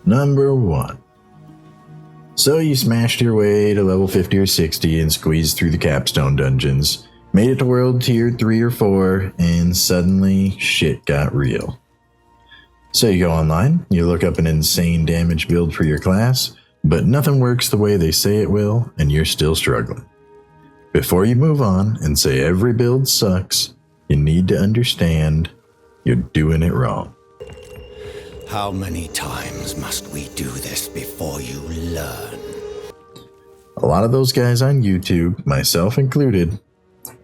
Number 1. So you smashed your way to level 50 or 60 and squeezed through the capstone dungeons, made it to world tier 3 or 4, and suddenly shit got real. So you go online, you look up an insane damage build for your class, but nothing works the way they say it will, and you're still struggling. Before you move on and say every build sucks, you need to understand you're doing it wrong. How many times must we do this before you learn? A lot of those guys on YouTube, myself included,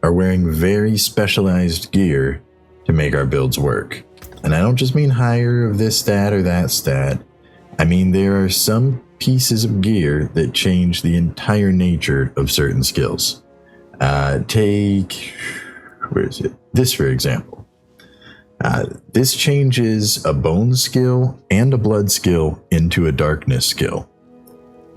are wearing very specialized gear to make our builds work. And I don't just mean higher of this stat or that stat. I mean there are some pieces of gear that change the entire nature of certain skills. Take, this for example. This changes a bone skill and a blood skill into a darkness skill.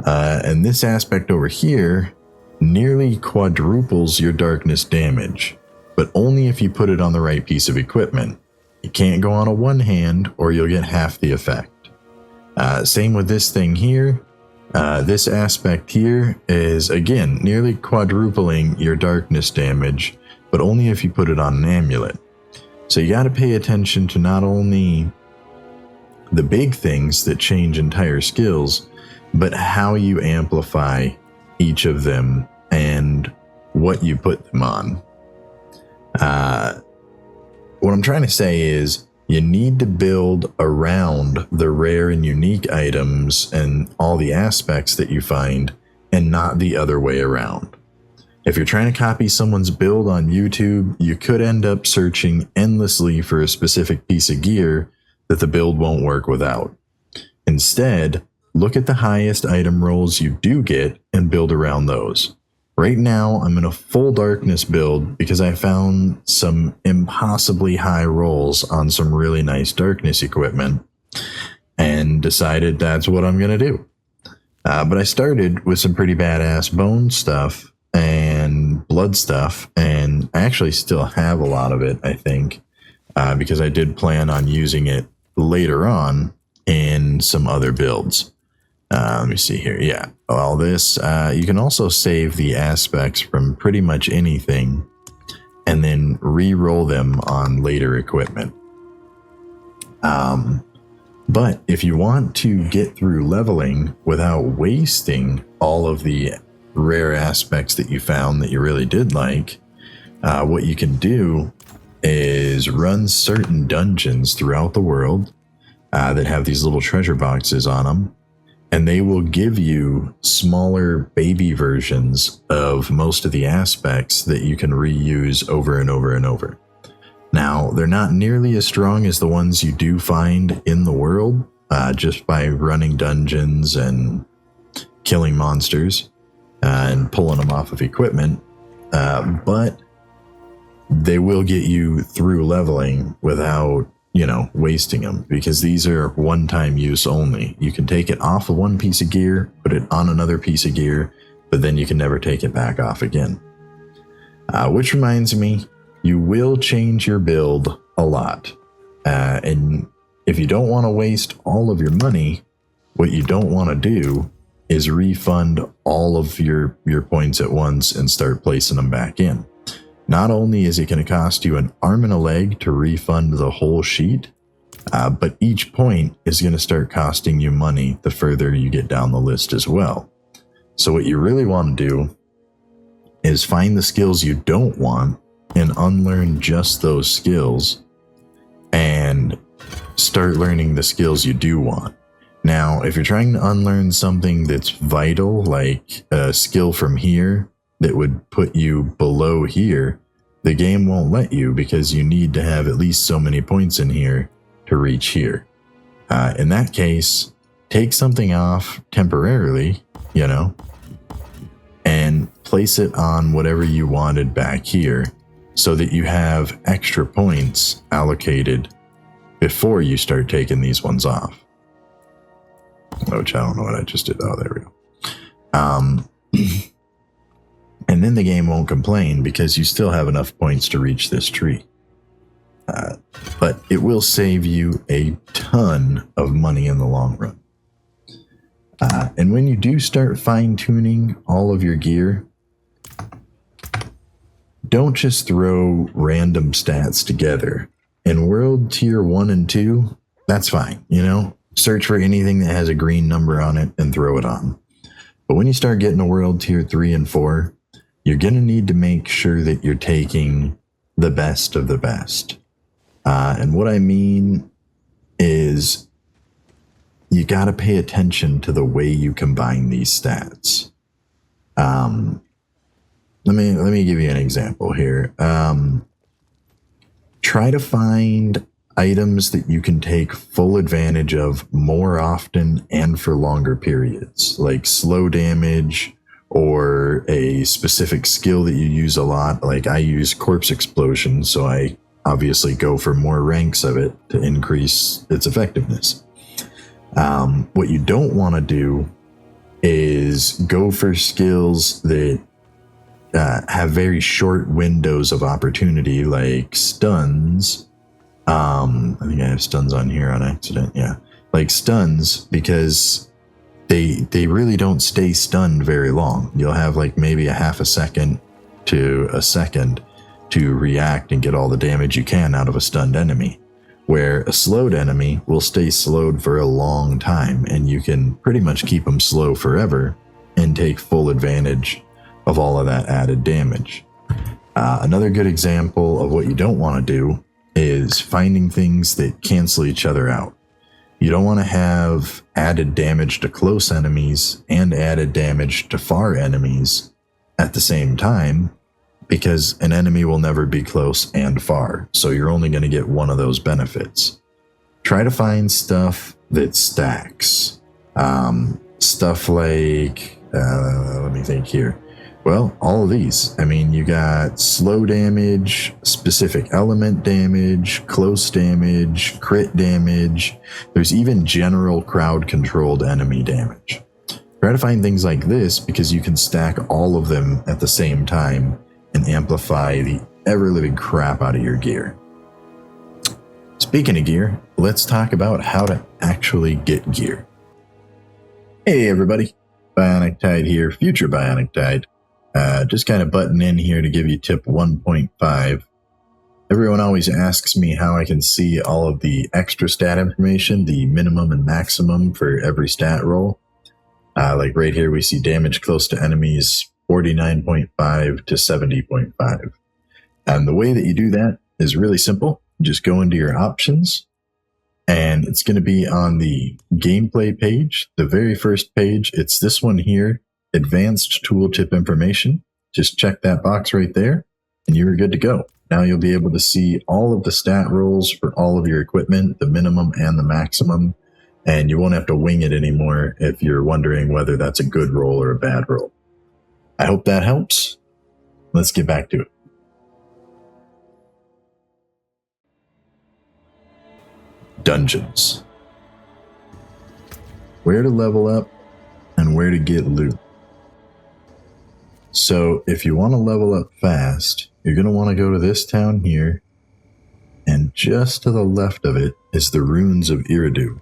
And this aspect over here nearly quadruples your darkness damage, but only if you put it on the right piece of equipment. You can't go on a one hand or you'll get half the effect. Same with this thing here. This aspect here is again nearly quadrupling your darkness damage, but only if you put it on an amulet. So you got to pay attention to not only the big things that change entire skills, but how you amplify each of them and what you put them on. What I'm trying to say is you need to build around the rare and unique items and all the aspects that you find, and not the other way around. If you're trying to copy someone's build on YouTube, you could end up searching endlessly for a specific piece of gear that the build won't work without. Instead, look at the highest item rolls you do get and build around those. Right now, I'm in a full darkness build because I found some impossibly high rolls on some really nice darkness equipment and decided that's what I'm going to do. But I started with some pretty badass bone stuff and blood stuff, and I actually still have a lot of it, I think, because I did plan on using it later on in some other builds. Let me see here. Yeah, all this, you can also save the aspects from pretty much anything and then re-roll them on later equipment. But if you want to get through leveling without wasting all of the rare aspects that you found that you really did like, what you can do is run certain dungeons throughout the world that have these little treasure boxes on them. And they will give you smaller baby versions of most of the aspects that you can reuse over and over and over. Now, they're not nearly as strong as the ones you do find in the world, just by running dungeons and killing monsters and pulling them off of equipment. But they will get you through leveling without wasting them, because these are one-time use only. You can take it off of one piece of gear, put it on another piece of gear, but then you can never take it back off again. Which reminds me, you will change your build a lot. And if you don't want to waste all of your money, what you don't want to do is refund all of your points at once and start placing them back in. Not only is it going to cost you an arm and a leg to refund the whole sheet, but each point is going to start costing you money the further you get down the list as well. So what you really want to do is find the skills you don't want and unlearn just those skills and start learning the skills you do want. Now, if you're trying to unlearn something that's vital, like a skill from here that would put you below here, the game won't let you, because you need to have at least so many points in here to reach here. In that case, take something off temporarily, and place it on whatever you wanted back here so that you have extra points allocated before you start taking these ones off. Which I don't know what I just did. Oh, there we go. And then the game won't complain because you still have enough points to reach this tree. But it will save you a ton of money in the long run. And when you do start fine-tuning all of your gear, don't just throw random stats together. In World Tier 1 and 2, that's fine, you know? Search for anything that has a green number on it and throw it on. But when you start getting to World Tier 3 and 4, you're going to need to make sure that you're taking the best of the best. And what I mean is you got to pay attention to the way you combine these stats. Let me give you an example here. Try to find items that you can take full advantage of more often and for longer periods, like slow damage or a specific skill that you use a lot. Like I use corpse explosion, so I obviously go for more ranks of it to increase its effectiveness. What you don't want to do is go for skills that have very short windows of opportunity, like stuns. I think I have stuns on here on accident. Yeah, like stuns, because they really don't stay stunned very long. You'll have like maybe a half a second to a second to react and get all the damage you can out of a stunned enemy, where a slowed enemy will stay slowed for a long time, and you can pretty much keep them slow forever and take full advantage of all of that added damage. Another good example of what you don't want to do is finding things that cancel each other out. You don't want to have added damage to close enemies and added damage to far enemies at the same time, because an enemy will never be close and far, so you're only going to get one of those benefits. Try to find stuff that stacks. Stuff like, let me think here. Well, all of these. I mean, you got slow damage, specific element damage, close damage, crit damage. There's even general crowd-controlled enemy damage. Try to find things like this, because you can stack all of them at the same time and amplify the ever-living crap out of your gear. Speaking of gear, let's talk about how to actually get gear. Hey everybody, BionicTide here, future BionicTide. Just kind of butting in here to give you tip 1.5. Everyone always asks me how I can see all of the extra stat information, the minimum and maximum for every stat roll. Like right here, we see damage close to enemies 49.5 to 70.5. And the way that you do that is really simple. Just go into your options, and it's going to be on the gameplay page, the very first page. It's this one here, advanced tooltip information. Just check that box right there, and you're good to go. Now you'll be able to see all of the stat rolls for all of your equipment, the minimum and the maximum, and you won't have to wing it anymore if you're wondering whether that's a good roll or a bad roll. I hope that helps. Let's get back to it. Dungeons. Where to level up and where to get loot. So if you want to level up fast, you're going to want to go to this town here, and just to the left of it is the Ruins of Eridu,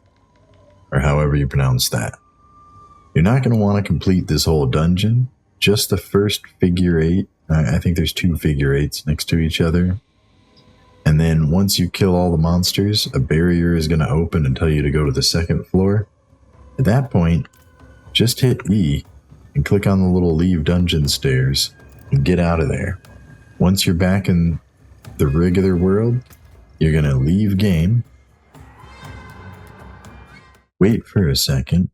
or however you pronounce that. You're not going to want to complete this whole dungeon, just the first figure 8. I think there's 2 figure 8s next to each other. And then once you kill all the monsters, a barrier is going to open and tell you to go to the 2nd floor. At that point, just hit E and click on the little leave dungeon stairs and get out of there. Once you're back in the regular world, you're going to leave game, wait for a second,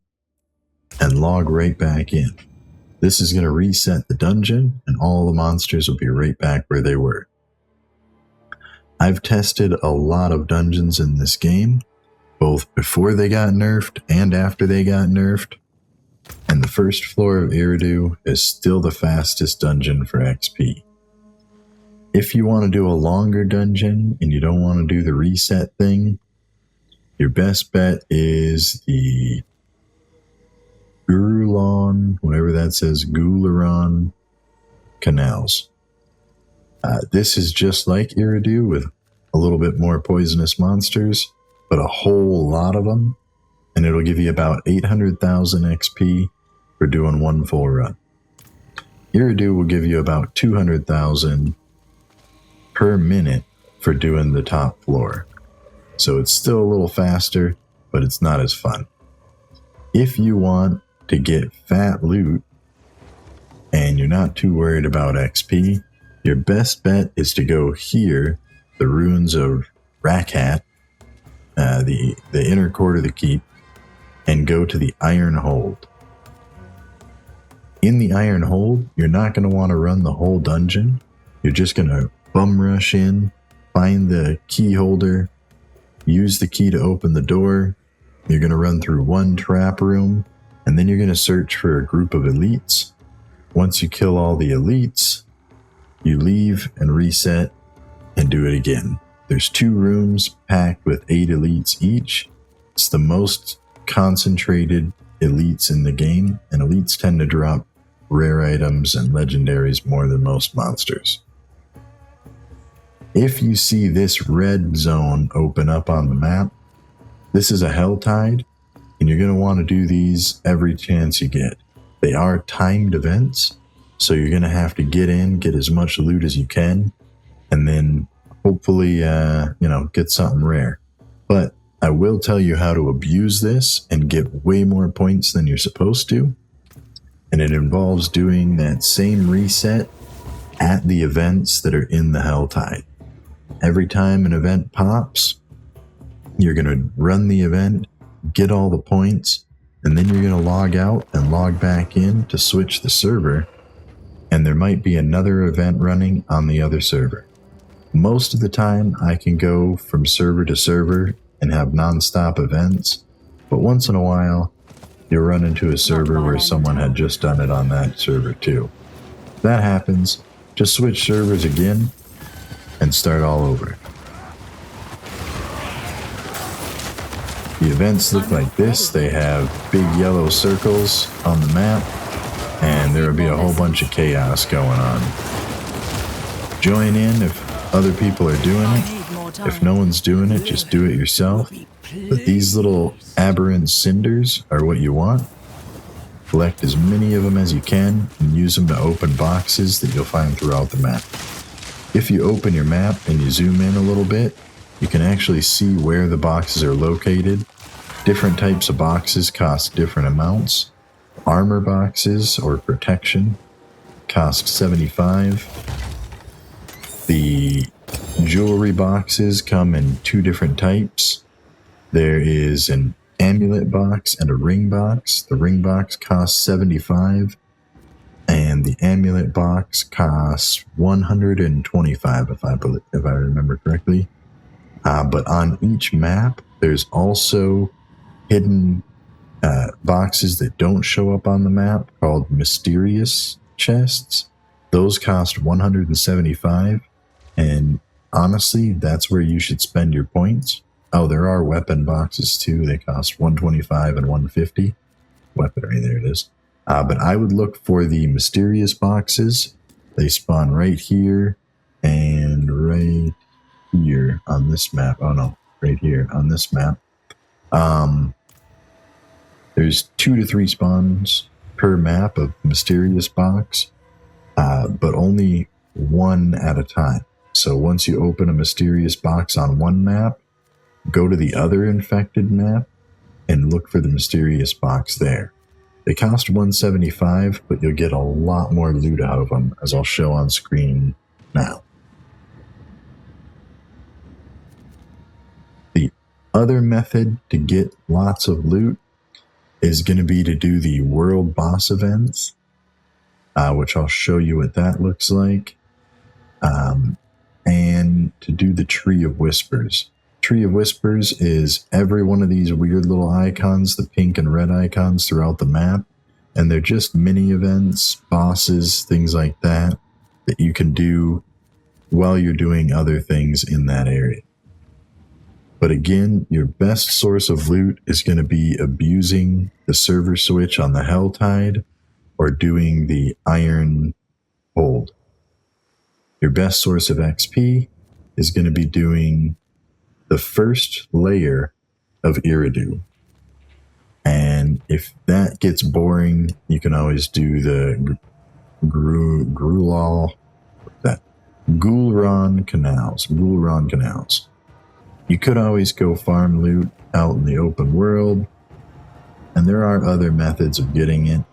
and log right back in. This is going to reset the dungeon, and all the monsters will be right back where they were. I've tested a lot of dungeons in this game, both before they got nerfed and after they got nerfed, and the first floor of Eridu is still the fastest dungeon for XP. If you want to do a longer dungeon and you don't want to do the reset thing, your best bet is the Gurulon, whatever that says, Gularon Canals. This is just like Eridu with a little bit more poisonous monsters, but a whole lot of them, and it'll give you about 800,000 XP for doing one full run. Iridu will give you about 200,000 per minute for doing the top floor. So it's still a little faster, but it's not as fun. If you want to get fat loot and you're not too worried about XP, your best bet is to go here, the ruins of Rakat, the inner court of the keep, and go to the Iron Hold. In the Iron Hold, you're not going to want to run the whole dungeon. You're just going to bum rush in, find the key holder, use the key to open the door. You're going to run through one trap room, and then you're going to search for a group of elites. Once you kill all the elites, you leave and reset and do it again. There's 2 rooms packed with 8 elites each. It's the most concentrated elites in the game, and elites tend to drop rare items and legendaries more than most monsters. If you see this red zone open up on the map, this is a Helltide, and you're going to want to do these every chance you get. They are timed events, so you're going to have to get in, get as much loot as you can, and then hopefully, get something rare. But I will tell you how to abuse this and get way more points than you're supposed to. And it involves doing that same reset at the events that are in the Helltide. Every time an event pops, you're going to run the event, get all the points, and then you're going to log out and log back in to switch the server. And there might be another event running on the other server. Most of the time, I can go from server to server and have non-stop events, but once in a while, you'll run into a server where someone had just done it on that server too. If that happens, just switch servers again and start all over. The events look like this. They have big yellow circles on the map, and there will be a whole bunch of chaos going on. Join in if other people are doing it. If no one's doing it, just do it yourself. But these little aberrant cinders are what you want. Collect as many of them as you can and use them to open boxes that you'll find throughout the map. If you open your map and you zoom in a little bit, you can actually see where the boxes are located. Different types of boxes cost different amounts. Armor boxes or protection cost 75. The jewelry boxes come in 2 different types. There is an amulet box and a ring box. The ring box costs 75, and the amulet box costs 125, if I remember correctly. But on each map, there's also hidden boxes that don't show up on the map called mysterious chests. Those cost 175, and honestly, that's where you should spend your points. Oh, there are weapon boxes too. They cost 125 and 150. Weaponry, there it is. But I would look for the mysterious boxes. They spawn right here and right here on this map. Oh no, right here on this map. There's 2 to 3 spawns per map of mysterious box, but only 1 at a time. So once you open a mysterious box on one map, go to the other infected map and look for the mysterious box there. They cost 175, but you'll get a lot more loot out of them, as I'll show on screen now. The other method to get lots of loot is going to be to do the world boss events, which I'll show you what that looks like, and to do the Tree of Whispers. Tree of Whispers is every one of these weird little icons, the pink and red icons throughout the map, and they're just mini events, bosses, things like that you can do while you're doing other things in that area. But again, your best source of loot is going to be abusing the server switch on the Helltide or doing the Iron Hold. Your best source of XP is going to be doing the first layer of Iridu. if that gets boring, you can always do the Gulron Canals. You could always go farm loot out in the open world, and there are other methods of getting it,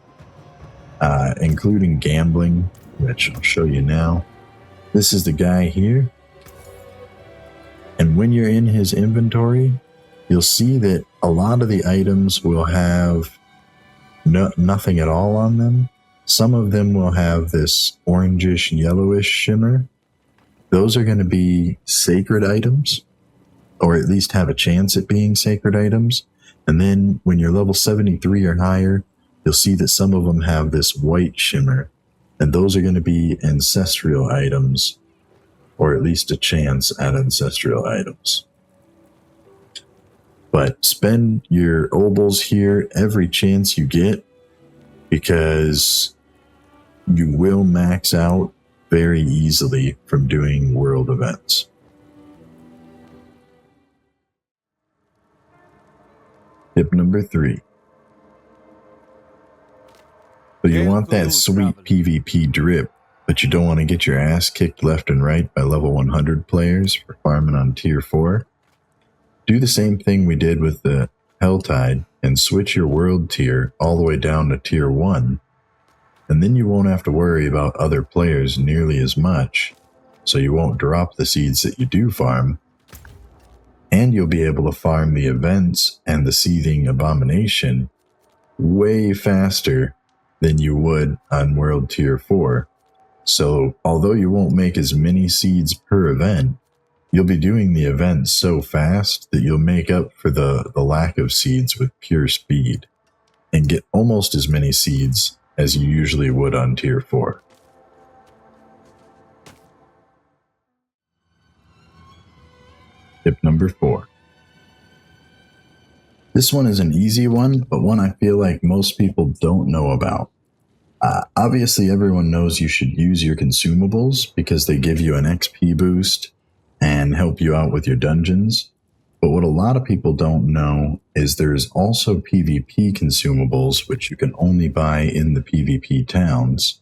including gambling, which I'll show you now. This is the guy here, and when you're in his inventory, you'll see that a lot of the items will have nothing at all on them. Some of them will have this orangish, yellowish shimmer. Those are going to be sacred items, or at least have a chance at being sacred items. And then when you're level 73 or higher, you'll see that some of them have this white shimmer, and those are going to be ancestral items, or at least a chance at ancestral items. But spend your obols here every chance you get, because you will max out very easily from doing world events. Tip number 3. So you want that sweet PvP drip, but you don't want to get your ass kicked left and right by level 100 players for farming on tier 4. Do the same thing we did with the Helltide and switch your world tier all the way down to tier 1. And then you won't have to worry about other players nearly as much, so you won't drop the seeds that you do farm, and you'll be able to farm the events and the seething abomination way faster than you would on world tier 4. So although you won't make as many seeds per event, you'll be doing the event so fast that you'll make up for the lack of seeds with pure speed, and get almost as many seeds as you usually would on tier 4. Tip number 4. This one is an easy one, but one I feel like most people don't know about. Obviously, everyone knows you should use your consumables because they give you an XP boost and help you out with your dungeons. But what a lot of people don't know is there's also PvP consumables, which you can only buy in the PvP towns,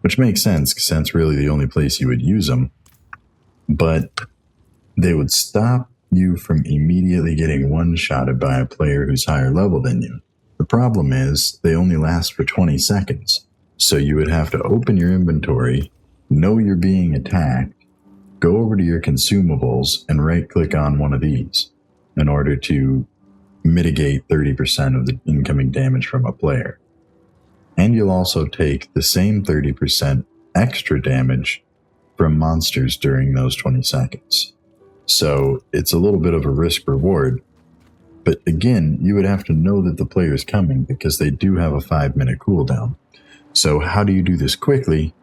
which makes sense because that's really the only place you would use them. But they would stop you from immediately getting one-shotted by a player who's higher level than you. The problem is they only last for 20 seconds. So you would have to open your inventory, know you're being attacked, go over to your consumables, and right-click on one of these in order to mitigate 30% of the incoming damage from a player. And you'll also take the same 30% extra damage from monsters during those 20 seconds. So it's a little bit of a risk reward. But again, you would have to know that the player is coming because they do have a 5-minute cooldown. So how do you do this quickly?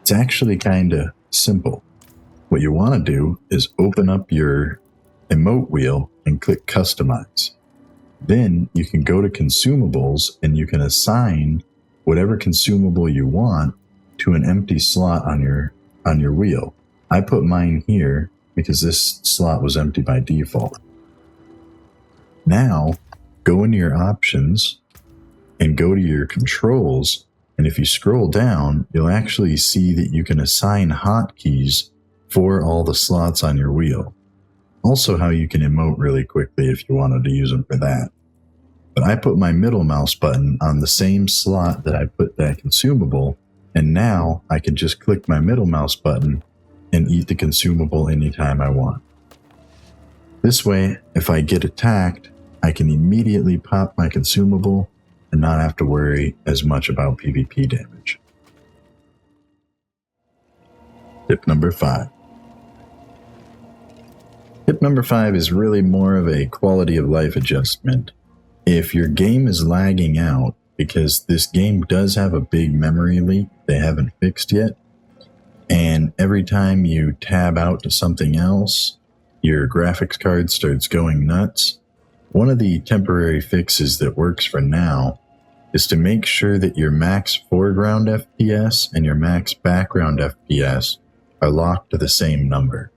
It's actually kind of simple. What you want to do is open up your emote wheel and click customize. Then you can go to consumables and you can assign whatever consumable you want to an empty slot on your wheel. I put mine here because this slot was empty by default. Now go into your options and go to your controls, and if you scroll down, you'll actually see that you can assign hotkeys for all the slots on your wheel. Also how you can emote really quickly if you wanted to use them for that. But I put my middle mouse button on the same slot that I put that consumable, and now I can just click my middle mouse button and eat the consumable anytime I want. This way, if I get attacked, I can immediately pop my consumable and not have to worry as much about PvP damage. Tip number 5. Tip number 5 is really more of a quality of life adjustment. If your game is lagging out, because this game does have a big memory leak they haven't fixed yet, and every time you tab out to something else, your graphics card starts going nuts, one of the temporary fixes that works for now is to make sure that your max foreground FPS and your max background FPS are locked to the same number.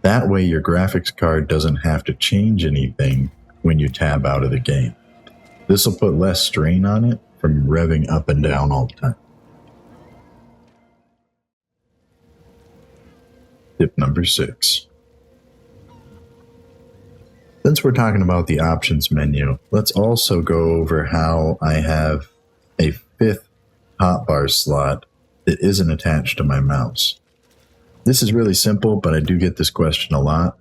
That way your graphics card doesn't have to change anything when you tab out of the game. This will put less strain on it from revving up and down all the time. Tip number 6. Since we're talking about the options menu, let's also go over how I have a 5th hotbar slot that isn't attached to my mouse. This is really simple, but I do get this question a lot.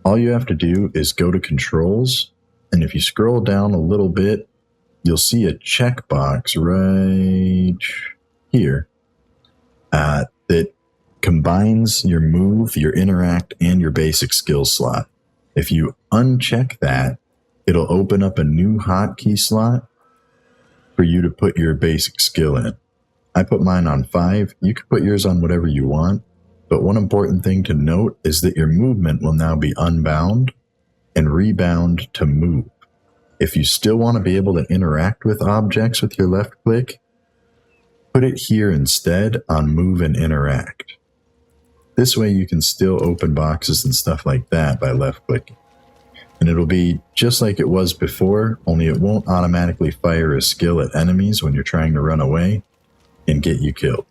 All you have to do is go to Controls, and if you scroll down a little bit, you'll see a checkbox right here that combines your move, your interact, and your basic skill slot. If you uncheck that, it'll open up a new hotkey slot for you to put your basic skill in. I put mine on 5. You can put yours on whatever you want, but one important thing to note is that your movement will now be unbound and rebound to move. If you still want to be able to interact with objects with your left click, put it here instead on move and interact. This way you can still open boxes and stuff like that by left clicking. And it'll be just like it was before, only it won't automatically fire a skill at enemies when you're trying to run away and get you killed.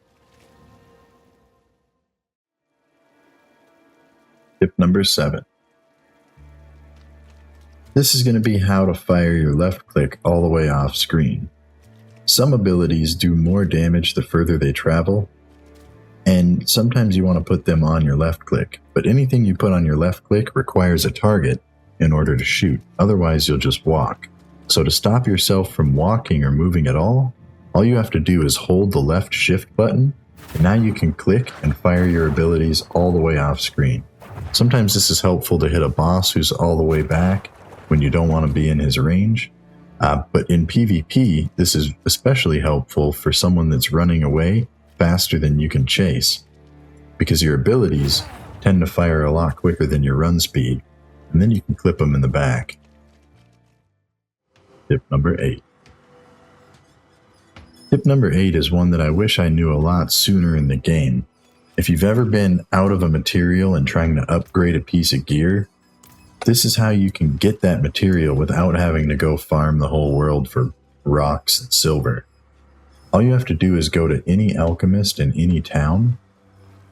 Tip number 7. This is going to be how to fire your left click all the way off screen. Some abilities do more damage the further they travel, and sometimes you want to put them on your left click, but anything you put on your left click requires a target in order to shoot, otherwise you'll just walk. So to stop yourself from walking or moving at all you have to do is hold the left shift button, and now you can click and fire your abilities all the way off screen. Sometimes this is helpful to hit a boss who's all the way back when you don't want to be in his range, but in PvP, this is especially helpful for someone that's running away faster than you can chase, because your abilities tend to fire a lot quicker than your run speed, and then you can clip them in the back. Tip number 8. Tip number 8 is one that I wish I knew a lot sooner in the game. If you've ever been out of a material and trying to upgrade a piece of gear, this is how you can get that material without having to go farm the whole world for rocks and silver. All you have to do is go to any alchemist in any town,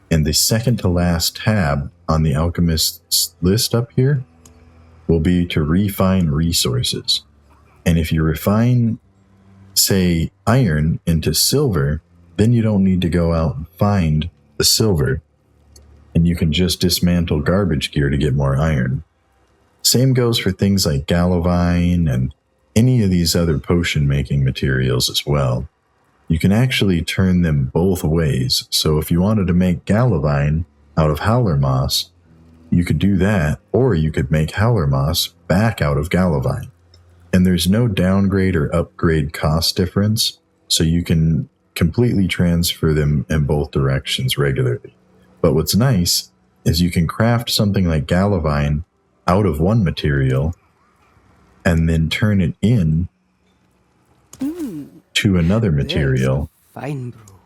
and the second to last tab on the alchemist's list up here will be to refine resources. And if you refine, say, iron into silver, then you don't need to go out and find the silver, and you can just dismantle garbage gear to get more iron. Same goes for things like galavine and any of these other potion making materials as well. You can actually turn them both ways. So if you wanted to make galavine out of howler moss, you could do that, or you could make howler moss back out of galavine. And there's no downgrade or upgrade cost difference, so you can completely transfer them in both directions regularly. But what's nice is you can craft something like galavine out of one material and then turn it in to another material, fine brew.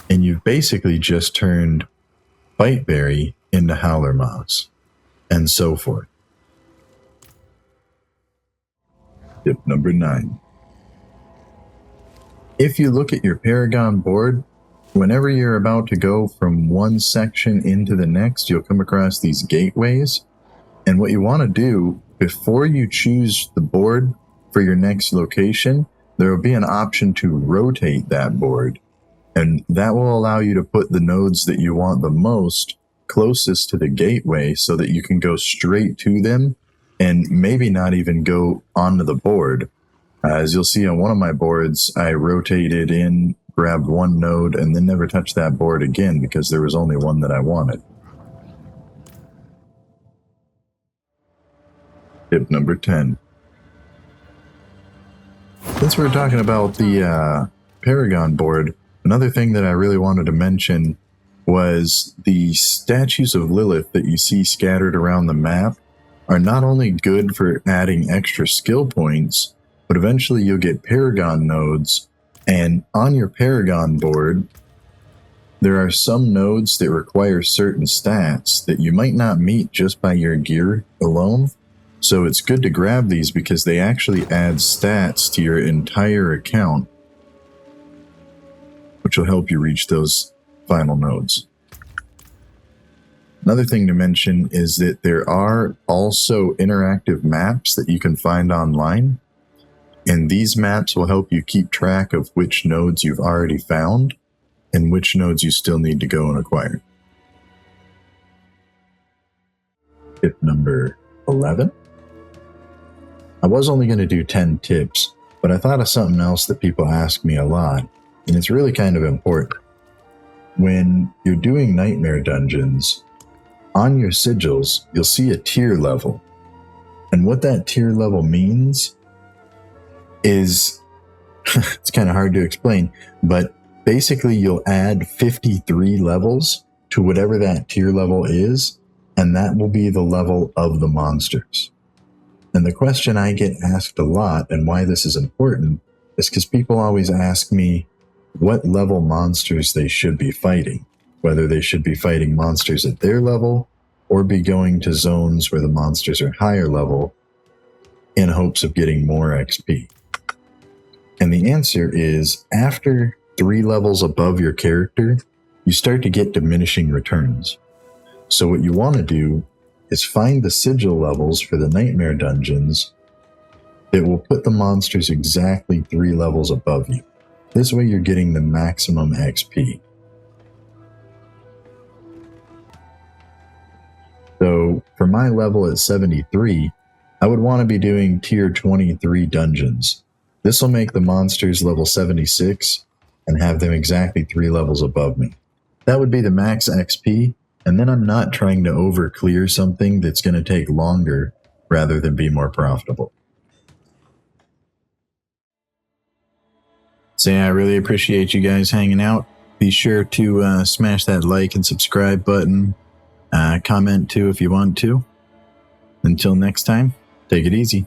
And you've basically just turned biteberry into howler moss, and so forth. Tip number 9. If you look at your Paragon board, whenever you're about to go from one section into the next, you'll come across these gateways. And what you want to do before you choose the board for your next location, there will be an option to rotate that board. And that will allow you to put the nodes that you want the most closest to the gateway so that you can go straight to them and maybe not even go onto the board. As you'll see on one of my boards, I rotated in, grabbed one node, and then never touched that board again because there was only one that I wanted. Tip number 10. Since we're talking about the Paragon board, another thing that I really wanted to mention was the statues of Lilith that you see scattered around the map are not only good for adding extra skill points, but eventually you'll get Paragon nodes, and on your Paragon board, there are some nodes that require certain stats that you might not meet just by your gear alone. So it's good to grab these because they actually add stats to your entire account, which will help you reach those final nodes. Another thing to mention is that there are also interactive maps that you can find online, and these maps will help you keep track of which nodes you've already found and which nodes you still need to go and acquire. Tip number 11. I was only going to do 10 tips, but I thought of something else that people ask me a lot, and it's really kind of important. When you're doing nightmare dungeons, on your sigils, you'll see a tier level. And what that tier level means is, it's kind of hard to explain, but basically you'll add 53 levels to whatever that tier level is, and that will be the level of the monsters. And the question I get asked a lot, and why this is important, is because people always ask me what level monsters they should be fighting, whether they should be fighting monsters at their level or be going to zones where the monsters are higher level in hopes of getting more XP. And the answer is, after 3 levels above your character, you start to get diminishing returns. So what you want to do is find the sigil levels for the nightmare dungeons that will put the monsters exactly 3 levels above you. This way you're getting the maximum XP. So for my level at 73, I would want to be doing tier 23 dungeons. This will make the monsters level 76 and have them exactly 3 levels above me. That would be the max XP, and then I'm not trying to over clear something that's going to take longer rather than be more profitable. So yeah, I really appreciate you guys hanging out. Be sure to smash that like and subscribe button. Comment too if you want to. Until next time, take it easy.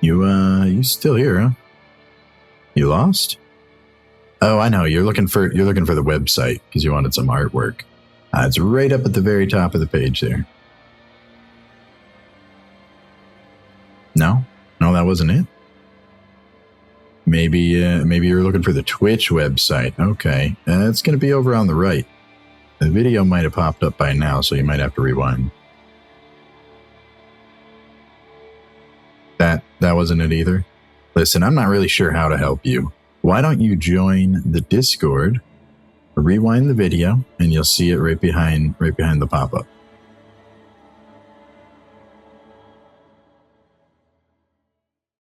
You still here, huh? You lost? Oh, I know. You're looking for the website because you wanted some artwork. It's right up at the very top of the page there. No, that wasn't it. Maybe you're looking for the Twitch website. Okay, it's going to be over on the right. The video might have popped up by now, so you might have to rewind. That wasn't it either. Listen, I'm not really sure how to help you. Why don't you join the Discord, rewind the video, and you'll see it right behind the pop-up.